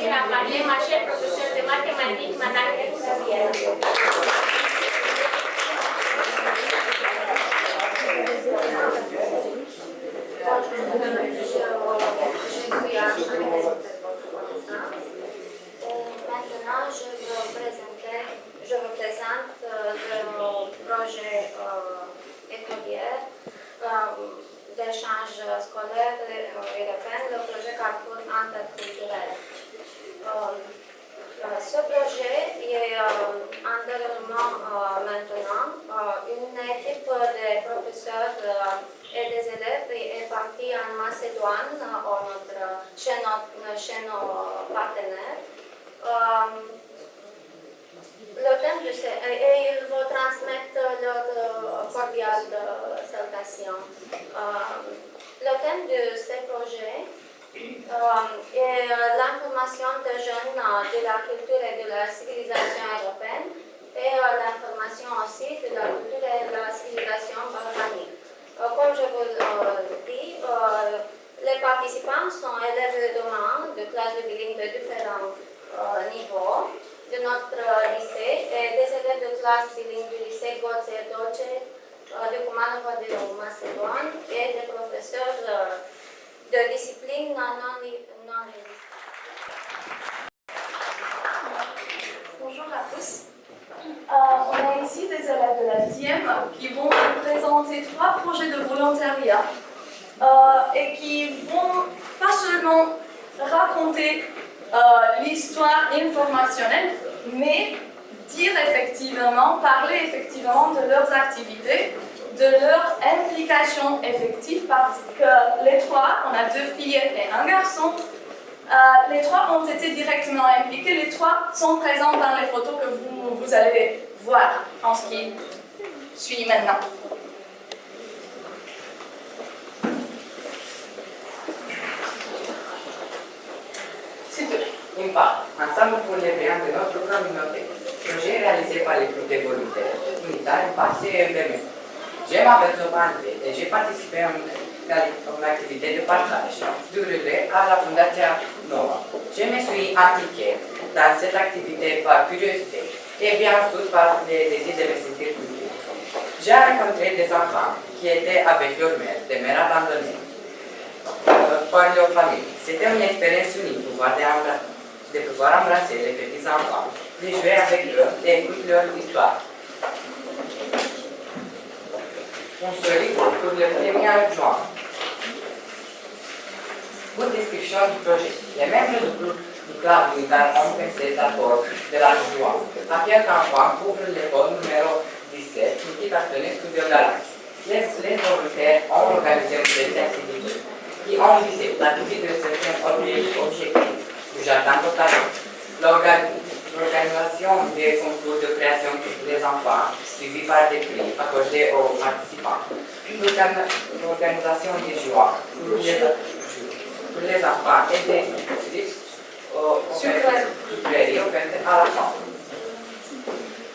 poser la parole ma chère professeure de mathématiques, Madame Gabrielle. Maintenant, je vous présente le projet écolier d'échange scolaire européen, le projet Carrefour interculturel. Ce projet est en déroulement maintenant. Une équipe de professeurs et des élèves est partie en Macédoine chez nos partenaires. Le thème et ils vous transmettent leur cordiale salutation. Le thème de ce projet est l'information des jeunes de la culture et de la civilisation européenne et l'information aussi de la culture et de la civilisation balkanique. Comme je vous le dis, les participants sont élèves de classes de bilingue de différents niveaux de notre lycée et des élèves de classe bilingue du lycée Goțe Dolce de Cumanova de Macédoine et des professeurs de discipline non linguistique. Bonjour à tous. On a ici des élèves de la 10e qui vont vous présenter 3 projets de volontariat et qui vont pas seulement raconter l'histoire informationnelle, mais parler effectivement de leurs activités, de leur implication effective, parce que les 3, on a 2 filles et un garçon, les 3 ont été directement impliqués, les 3 sont présents dans les photos que vous allez voir en ce qui suit maintenant. Impact, ensemble pour les biens de notre communauté. Projet réalisé par les groupes de volontaires, unitaires, Impact et FDM. Je m'appelle Zobante et j'ai participé à une activité de partage du relais à la Fondation Nova. Je me suis impliqué dans cette activité par curiosité et bien sûr par le désir de me sentir utile. J'ai rencontré des enfants qui étaient avec leur mère, des mères abandonnées par leur famille. C'était une expérience unique de pouvoir embrasser les petits enfants, de jouer avec eux et écouter leur histoire. On se lit pour le 1er juin. Pour description du projet, les membres du club unitaire ont pensé d'abord de la joie. À quelques enfants ouvrent l'école numéro 17, qui appartenait au studio Galant. Les volontaires ont organisé une série d'activités qui ont visé la visite de certains objectifs du jardin botanique, l'organisation des concours de création pour les enfants, suivis par des prix accordés aux participants, l'organisation des joies pour les enfants et des sucreries offertes à la fin.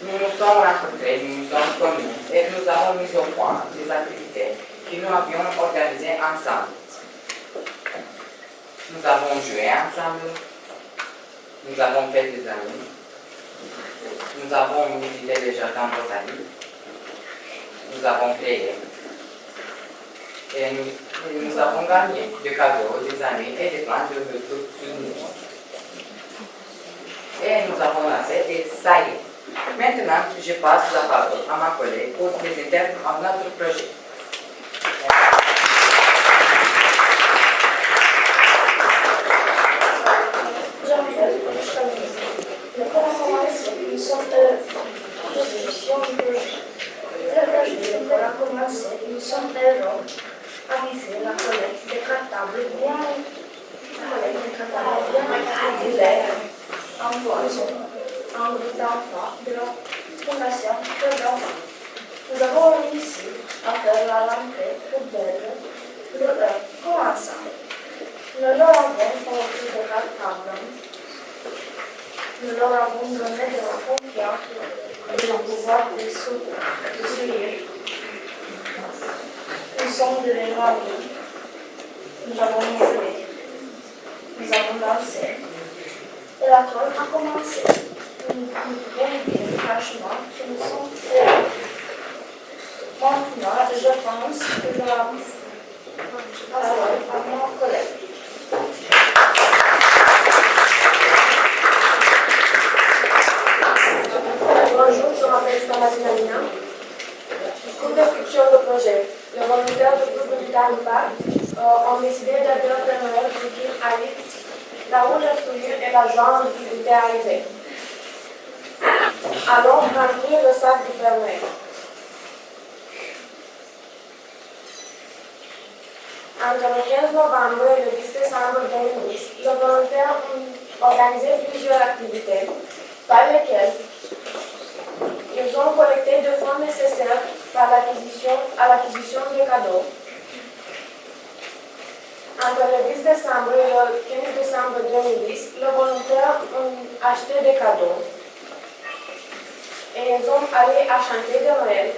Nous nous sommes rencontrés, nous nous sommes connus et nous avons mis au point des activités que nous avions organisées ensemble. Nous avons joué ensemble, nous avons fait des amis, nous avons visité les jardins botaniques, nous avons créé et nous avons gagné des cadeaux, des amis et des plans de souvenirs. Et nous avons lancé et ça y est. Maintenant, je passe la parole à ma collègue pour présenter notre projet. Nous sommes heureux d'aviser la collecte des cartables bien accumulés en poison, en groupe d'enfants de la Fondation Club d'enfants. Nous avons réussi à faire la rentrée pour commençant. Nous leur avons offert des cartables. Nous leur avons donné de la confiance et le pouvoir de sourire. Nous sommes devenus amis. Nous avons joué. Nous avons dansé. Et l'école a commencé. Nous pouvons dire franchement que nous sommes heureux. Maintenant, je pense que je vais parler à mon collègue. Bonjour, je m'appelle Stamatina Mina. Pour description du projet, les volontaires du groupe militaire Impact ont décidé d'aider le Père Noël pour qu'il arrive là où le sourire et la joie ont difficulté à arriver. Allons remplir le sac du Père Noël. Entre le 15 novembre et le 10 décembre 2010, les volontaires ont organisé plusieurs activités par lesquelles ils ont collecté des fonds nécessaires à l'acquisition des cadeaux. Entre le 10 décembre et le 15 décembre 2010, les volontaires ont acheté des cadeaux et ils ont allé à chanter de Noël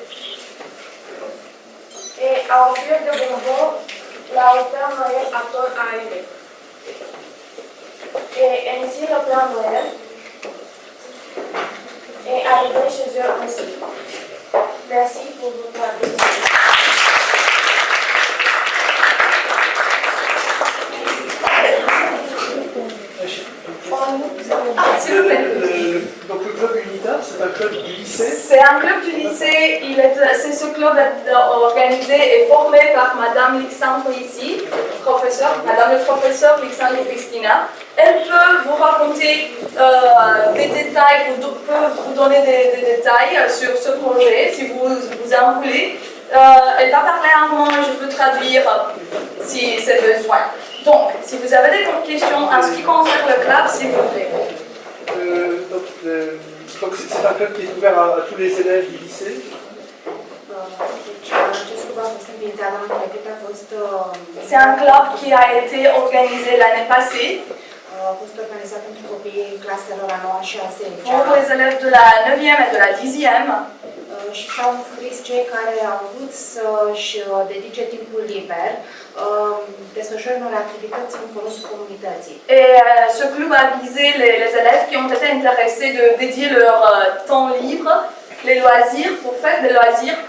et à offrir des bonbons là où Père Noël attend à arriver. Et ainsi le Père Noël est arrivé chez eux ainsi. Merci pour votre attention. S'il vous plaît. Donc le club unitaire, c'est un club du lycée. C'est un club du lycée. Ce club est organisé et formé par Madame Lixandre ici, Madame le professeur Lixandre Christina. Elle peut vous raconter des détails, peut vous donner des détails sur ce projet si vous en voulez. Elle va parler un moment et je peux traduire si c'est besoin. Donc, si vous avez des questions en ce qui concerne le club, s'il vous plaît. Donc c'est un club qui est ouvert à tous les élèves du lycée. C'est un club qui a été organisé l'année passée pour les élèves de la 9e et de la 10e. Și s-au înscris cei care au vrut să-și dedice timpul liber desfășurării unor activități în folosul comunității. Et ce club a visé les élèves qui ont été intéressés de dédier leur temps libre, les loisirs, pour faire des loisirs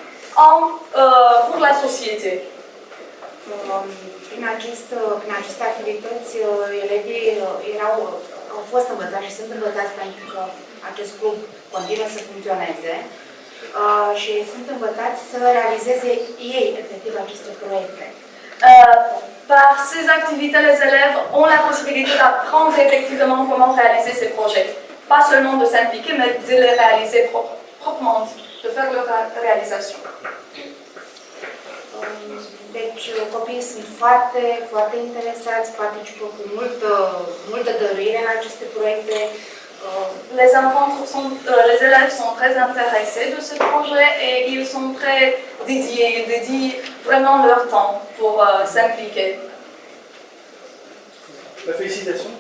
pour la société. Prin aceste activități, elevii au fost învățați și sunt învățați pentru că acest club continuă să funcționeze. Și sunt învățați să realizeze ei efectiv aceste proiecte. Par ces activités, les élèves ont la possibilité d'apprendre effectivement comment réaliser ces projets. Pas seulement de s'impliquer, mais de les réaliser proprement, de faire leur réalisation. Deci copiii sunt foarte, foarte interesați, participă cu multă dăruire în aceste proiecte. Les élèves sont très intéressés de ce projet et ils sont très dédiés, ils dédient vraiment leur temps pour s'impliquer. Félicitations.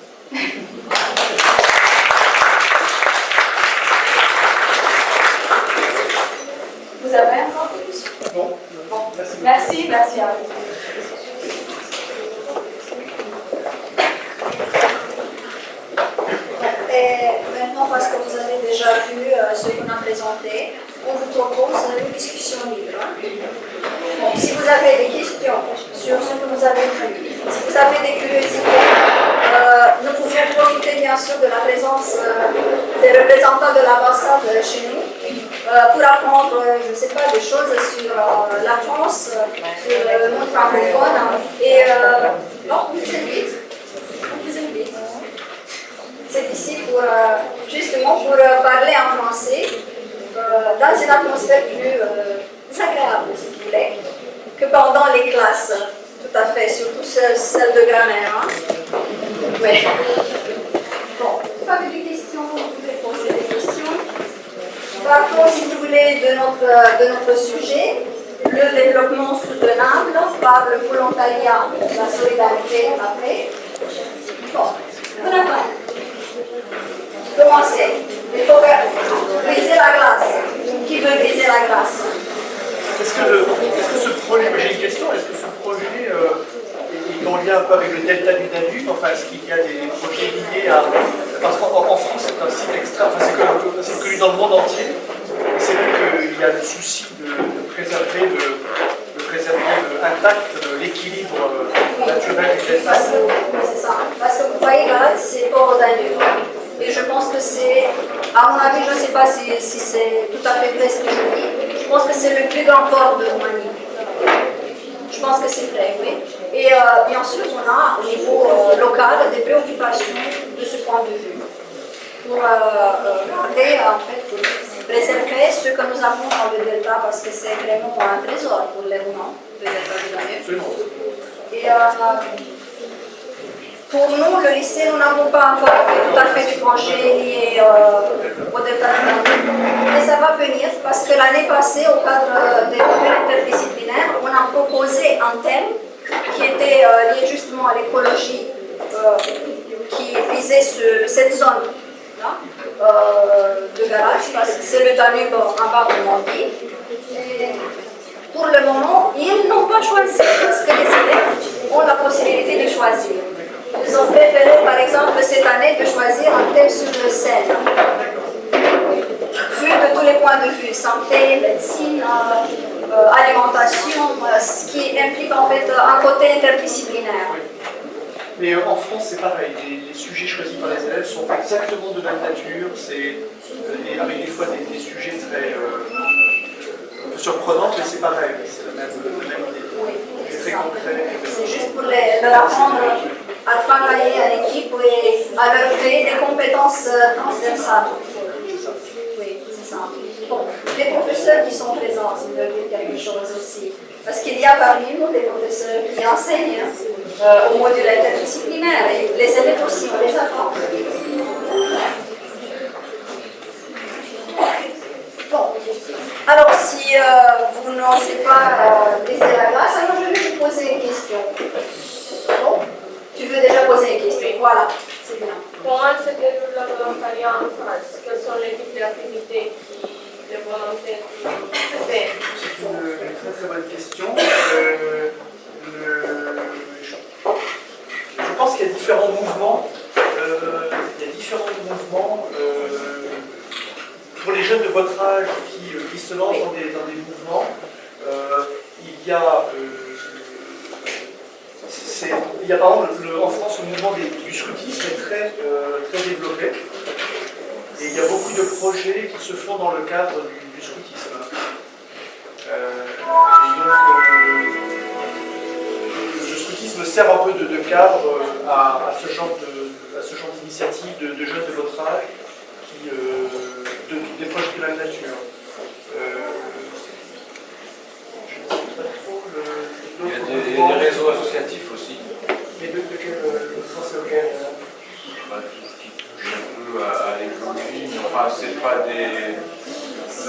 Vous avez encore des questions? Bon, Merci, merci à vous. Et maintenant, parce que vous avez déjà vu ce qu'on a présenté, on vous propose une discussion libre. Donc, si vous avez des questions sur ce que vous avez vu, si vous avez des curiosités, nous pouvons profiter bien sûr de la présence des représentants de l'ambassade chez nous pour apprendre, je ne sais pas, des choses sur la France, sur le monde francophone. Et non, on vous invite. C'est ici pour, justement pour parler en français dans une atmosphère plus agréable, si vous voulez, que pendant les classes. Tout à fait, surtout celle de grammaire. Hein? Oui. Bon, pas de questions, vous pouvez poser des questions. Partons, si vous voulez, de notre sujet, le développement soutenable par le volontariat, la solidarité après. Bon, Bonaparte. Commencez. Il faut briser la glace. Qui veut briser la glace? Est-ce que ce projet, j'ai une question, est-ce que ce projet est en lien un peu avec le delta du Danube? Enfin, est-ce qu'il y a des projets liés à... Parce qu'en France, c'est un site extra, enfin, c'est connu dans le monde entier. Et c'est vrai qu'il y a le souci de préserver intact l'équilibre naturel du delta. C'est ça. Parce que vous voyez, là, c'est port Danube. Et je pense que c'est, à mon avis, je ne sais pas si c'est tout à fait vrai ce que je dis, je pense que c'est le plus grand port de Roumanie. Je pense que c'est vrai, oui. Et bien sûr, on a au niveau local des préoccupations de ce point de vue. Pour garder, en fait, préserver ce que nous avons dans le delta, parce que c'est vraiment un trésor pour les Roumains, le delta du Danube. Et pour nous, le lycée, nous n'avons pas encore fait tout à fait du projet lié au delta du Danube. Mais ça va venir, parce que l'année passée, au cadre des modèles interdisciplinaires, on a proposé un thème qui était lié justement à l'écologie, qui visait cette zone de Galați, parce que c'est le Danube en bas de Moldie. Pour le moment, ils n'ont pas choisi, parce que les élèves ont la possibilité de choisir. Ils ont préféré, par exemple, cette année, de choisir un thème sur le sel. Vu de tous les points de vue, santé, médecine, alimentation, ce qui implique en fait un côté interdisciplinaire. Mais en France, c'est pareil. Les sujets choisis par les élèves sont exactement de même nature. C'est avec des fois des sujets très un peu surprenants, mais c'est pareil. C'est la même idée. Oui, c'est très concret. C'est juste pour leur apprendre à travailler en équipe et à leur créer des compétences transversales. Oui, c'est ça. Bon, les professeurs qui sont présents, ils veulent dire quelque chose aussi. Parce qu'il y a parmi nous des professeurs qui enseignent au module interdisciplinaire et les élèves aussi, on les attend. Bon, alors si vous n'osez pas laisser la glace, alors je vais vous poser une question. Bon, tu veux déjà poser une question, voilà, c'est bien. Comment se déroule le volontariat en France? Quels sont les types d'activités qui les volontaires font? C'est une très très bonne question. Je pense qu'il y a différents mouvements. Pour les jeunes de votre âge qui se lancent dans des mouvements, il y a par exemple en France le mouvement du scoutisme est très développé. Et il y a beaucoup de projets qui se font dans le cadre du scoutisme. Et donc, le scoutisme sert un peu de cadre à ce genre d'initiative de jeunes de votre âge, des projets de la nature. Je ne sais pas trop il y a des réseaux associatifs aussi. Mais de quel sens auquel qui touchent un peu à l'écologie, mais enfin, ce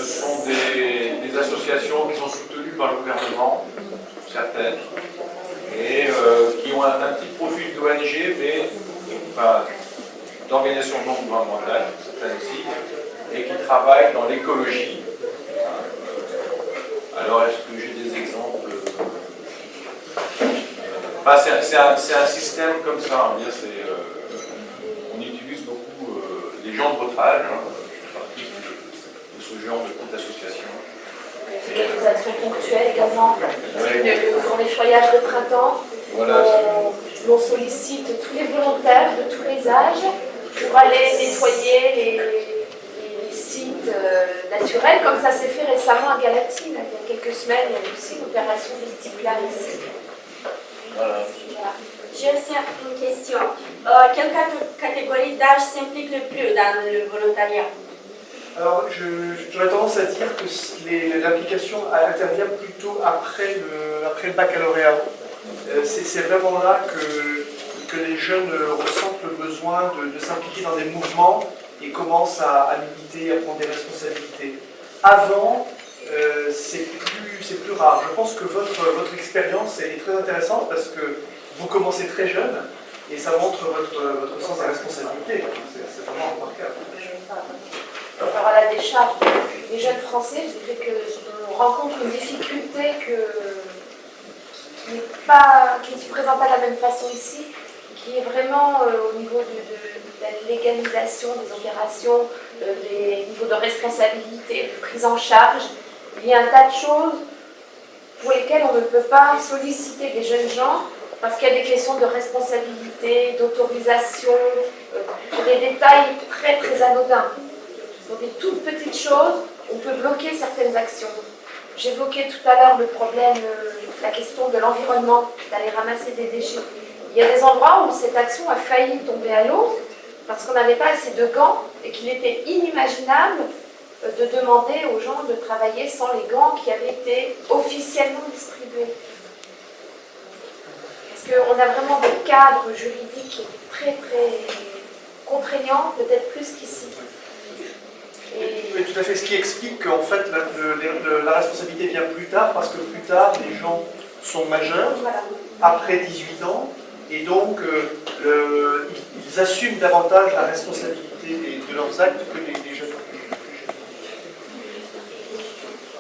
sont des associations qui sont soutenues par le gouvernement, certaines, et qui ont un petit profil d'ONG, mais enfin, d'organisations non gouvernementales, certaines aussi, et qui travaillent dans l'écologie. Alors, est-ce que j'ai des exemples? Enfin, c'est un système comme ça. On utilise beaucoup les gens de votre âge, je fais partie de ce genre de petites associations. Il y a des actions ponctuelles également. Pour les foyages de printemps, Voilà, on sollicite tous les volontaires de tous les âges pour aller nettoyer les sites naturels, comme ça s'est fait récemment à Galatine. Il y a quelques semaines, il y a aussi une opération de ce type-là ici. voilà. J'ai aussi une question. Quelle catégorie d'âge s'implique le plus dans le volontariat? Alors, j'aurais tendance à dire que l'application intervient plutôt après le baccalauréat. C'est vraiment là que les jeunes ressentent le besoin de s'impliquer dans des mouvements et commencent à militer, à prendre des responsabilités. Avant, c'est plus rare. Je pense que votre expérience est très intéressante parce que vous commencez très jeune et ça montre votre sens de responsabilité. C'est vraiment remarquable. Alors à la décharge des jeunes Français, je dirais qu'on rencontre une difficulté qui ne se présente pas de la même façon ici, qui est vraiment au niveau la légalisation des opérations, des niveaux de responsabilité, de prise en charge. Il y a un tas de choses pour lesquelles on ne peut pas solliciter des jeunes gens parce qu'il y a des questions de responsabilité, d'autorisation, des détails très très anodins. Pour des toutes petites choses, on peut bloquer certaines actions. J'évoquais tout à l'heure le problème, la question de l'environnement, d'aller ramasser des déchets. Il y a des endroits où cette action a failli tomber à l'eau parce qu'on n'avait pas assez de gants et qu'il était inimaginable de demander aux gens de travailler sans les gants qui avaient été officiellement distribués. Parce qu'on a vraiment des cadres juridiques très très contraignants, peut-être plus qu'ici. Oui, tout à fait. Ce qui explique qu'en fait la responsabilité vient plus tard, parce que plus tard les gens sont majeurs, Voilà. après 18 ans, et donc ils assument davantage la responsabilité de leurs actes que les jeunes.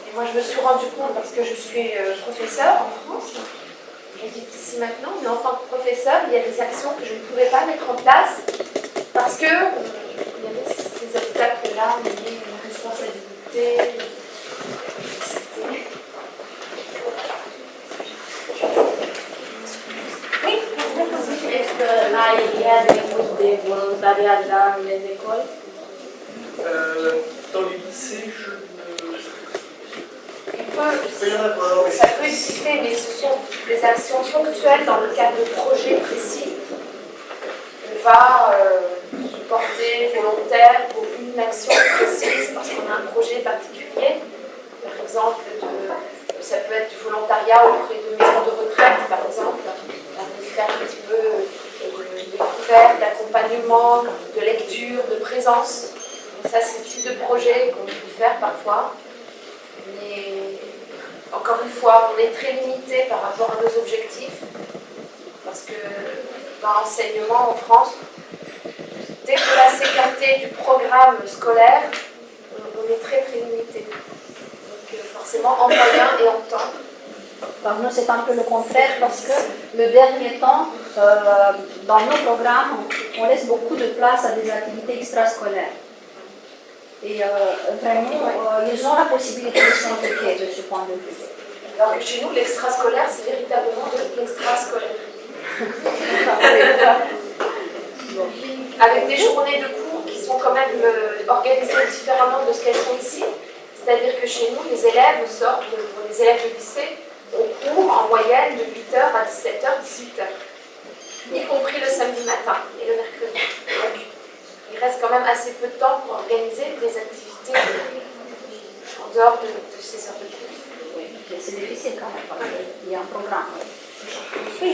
Et moi je me suis rendu compte parce que je suis professeure en France, j'habite ici maintenant, mais en tant que professeur, il y a des actions que je ne pouvais pas mettre en place parce que il y avait ces obstacles-là, il y avait une responsabilité. Oui. Est-ce que là, il y a des volontariats dans les écoles? Dans les lycées, Ça peut exister, mais ce sont des actions ponctuelles dans le cadre de projets précis. On va supporter volontaire pour une action précise parce qu'on a un projet particulier. Par exemple, ça peut être du volontariat auprès de maisons de retraite, par exemple, de faire un petit peu de découverte, d'accompagnement, de lecture, de présence. Donc ça, c'est le type de projet qu'on peut faire parfois. Mais encore une fois, on est très limité par rapport à nos objectifs parce que dans l'enseignement en France, dès que la sécurité du programme scolaire, on est très très limité. Donc forcément en moyens et en temps. Par nous, c'est un peu le contraire parce que le dernier temps, dans nos programmes, on laisse beaucoup de place à des activités extrascolaires. Et vraiment, ils ont la possibilité de s'impliquer de ce point de vue. Alors que chez nous, l'extrascolaire, c'est véritablement de l'extrascolaire. Avec des journées de cours qui sont quand même organisées différemment de ce qu'elles sont ici. C'est-à-dire que chez nous, les élèves sortent, pour les élèves de lycée, au cours en moyenne de 8h à 17h, 18h. Y compris le samedi matin et le mercredi. Donc, il reste quand même assez peu de temps pour organiser des activités en dehors de ces heures de cours. Oui, c'est difficile quand même parce qu'il y a un programme. Oui.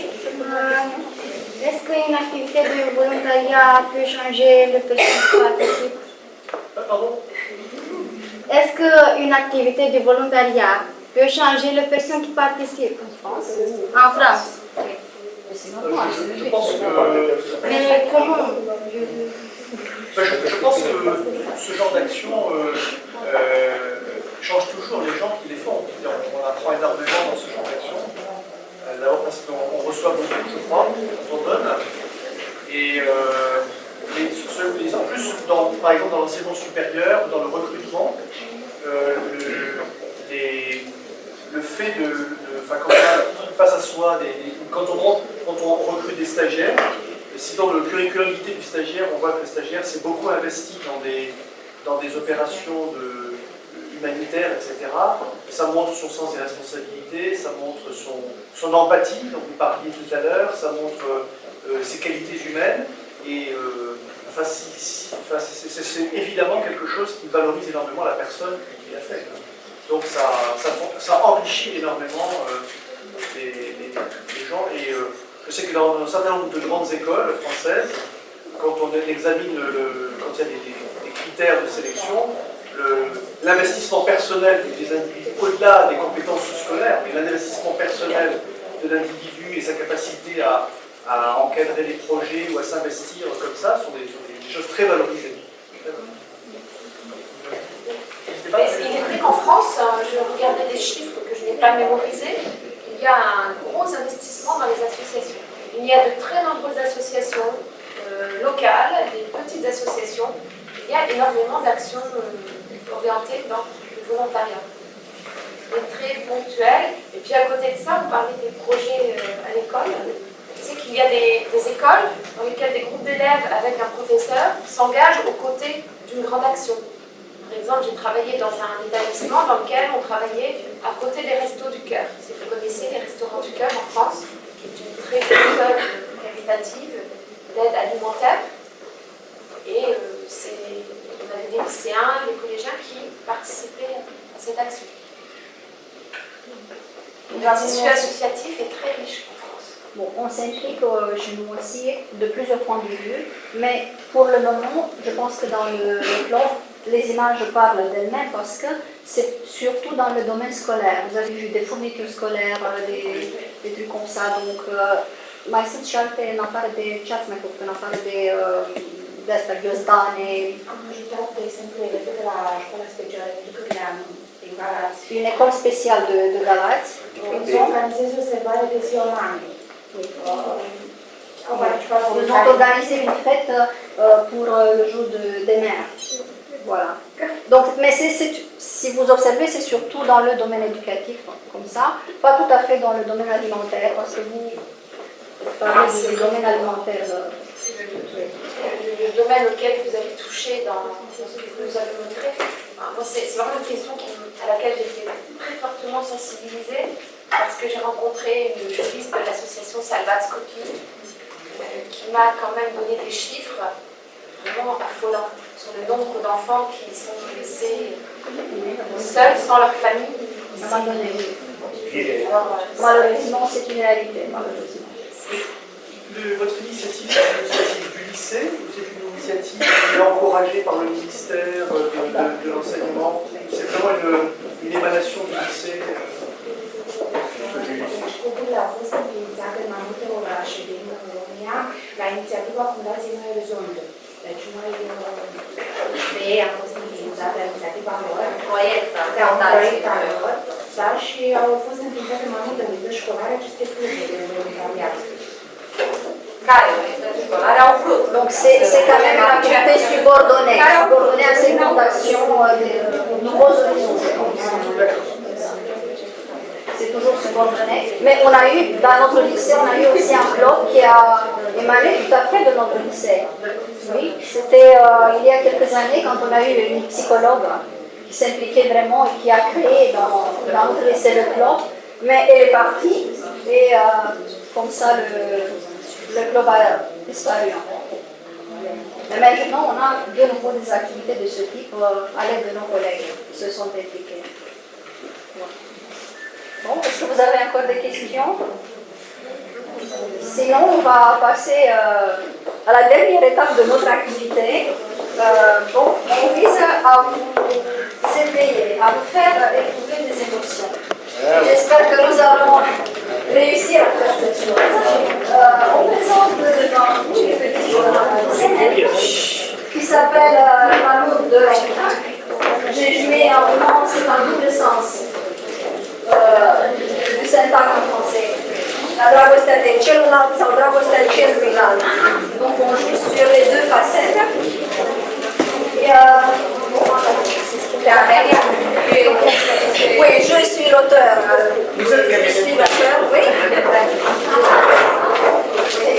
Est-ce qu'une activité de volontariat peut changer le personne qui participe? Pardon? Est-ce qu'une activité de volontariat peut changer le personne qui participe? En France? En France. Oui. Mais c'est normal. Je pense que... Mais comment? Je pense que ce genre d'action change toujours les gens qui les font. On apprend énormément dans ce genre d'action. D'abord parce qu'on reçoit beaucoup, je crois, quand on donne. Et en plus, par exemple, dans l'enseignement supérieur, dans le recrutement, le fait quand on a face à soi, quand on recrute des stagiaires, si dans le curriculum vitae du stagiaire, on voit que le stagiaire s'est beaucoup investi dans des opérations humanitaires, etc., ça montre son sens des responsabilités, ça montre son empathie, dont vous parliez tout à l'heure, ça montre ses qualités humaines, et c'est évidemment quelque chose qui valorise énormément la personne qui l'a fait. Donc ça enrichit énormément les gens, et je sais que dans un certain nombre de grandes écoles françaises, quand on examine quand il y a des critères de sélection, l'investissement personnel des individus, au-delà des compétences scolaires, mais l'investissement personnel de l'individu et sa capacité à encadrer les projets ou à s'investir comme ça sont des choses très valorisées. Il est vrai qu'en France, je regardais des chiffres que je n'ai pas mémorisés, il y a un gros investissement dans les associations. Il y a de très nombreuses associations locales, des petites associations, il y a énormément d'actions orientées dans le volontariat. Et très ponctuelles. Et puis à côté de ça, vous parlez des projets à l'école. C'est qu'il y a des écoles dans lesquelles des groupes d'élèves avec un professeur s'engagent aux côtés d'une grande action. Par exemple, j'ai travaillé dans un établissement dans lequel on travaillait à côté des Restos du Cœur. Si vous connaissez les Restaurants du Cœur en France, qui est une très bonne œuvre caritative d'aide alimentaire. Et on avait des lycéens, des collégiens qui participaient à cette action. Le tissu associatif est très riche en France. Bon, on s'implique chez nous aussi de plusieurs points de vue, mais pour le moment, je pense que dans le club, les images parlent d'elles-mêmes parce que c'est surtout dans le domaine scolaire. Vous avez vu des fournitures scolaires, des trucs comme ça, donc mai sunt și alte, în afară de ce ați mai făcut, în afară de astea, ghiozdane. Am ajutat, de exemplu, elevi de la școala specială de Cârleanu, din Galați. Une école spéciale de Galați. Ils ont organisé o sărbare de ziua mamei. Ils ont organisé une fête pour le jour des mères. Voilà. Donc, mais si vous observez, c'est surtout dans le domaine éducatif, comme ça, pas tout à fait dans le domaine alimentaire, parce que vous parlez du domaine alimentaire. Le domaine auquel vous avez touché dans ce que vous nous avez montré, c'est vraiment une question à laquelle j'ai été très fortement sensibilisée, parce que j'ai rencontré une juriste de l'association Salvatscopie, qui m'a quand même donné des chiffres vraiment affolants sur le nombre d'enfants qui sont laissés seuls, sans leur famille. Malheureusement, c'est une réalité, malheureusement. Votre initiative, c'est une initiative du lycée ou c'est une initiative qui est encouragée par le ministère de l'enseignement? C'est vraiment une émanation du lycée. Școlile au fost înființate în mai multe orașe din România la inițiativa Fundației Noi Orizonte. Deci noi am fost înființate la inițiativa lor. Un proiect al lor, da, și au fost înființate mai multe unități școlare aceste cluburi de voluntariat. Donc c'est quand même une activité subordonnée à ces fondations de nouveaux horizons. C'est toujours subordonné. Mais on a eu, dans notre lycée, on a eu aussi un club qui a émané tout à fait de notre lycée. Oui, c'était il y a quelques années quand on a eu une psychologue qui s'impliquait vraiment et qui a créé dans notre lycée le club. Mais elle est partie et comme ça le club a disparu. Mais maintenant, on a de nouveau des activités de ce type à l'aide de nos collègues qui se sont impliqués. Bon, est-ce que vous avez encore des questions? Sinon, on va passer à la dernière étape de notre activité. Bon, on vise à vous éveiller, à vous faire éprouver des émotions. J'espère que nous allons réussir à faire cette chose. On présente devant une petite qui s'appelle L'amour de l'enfant. J'ai joué un roman, c'est un double sens. Du syntaxe en français. La dragostea de celălalt sau dragostea celuilalt. Donc on joue sur les deux facettes. Et oui, je suis l'auteur. Je suis l'auteur, oui. Et,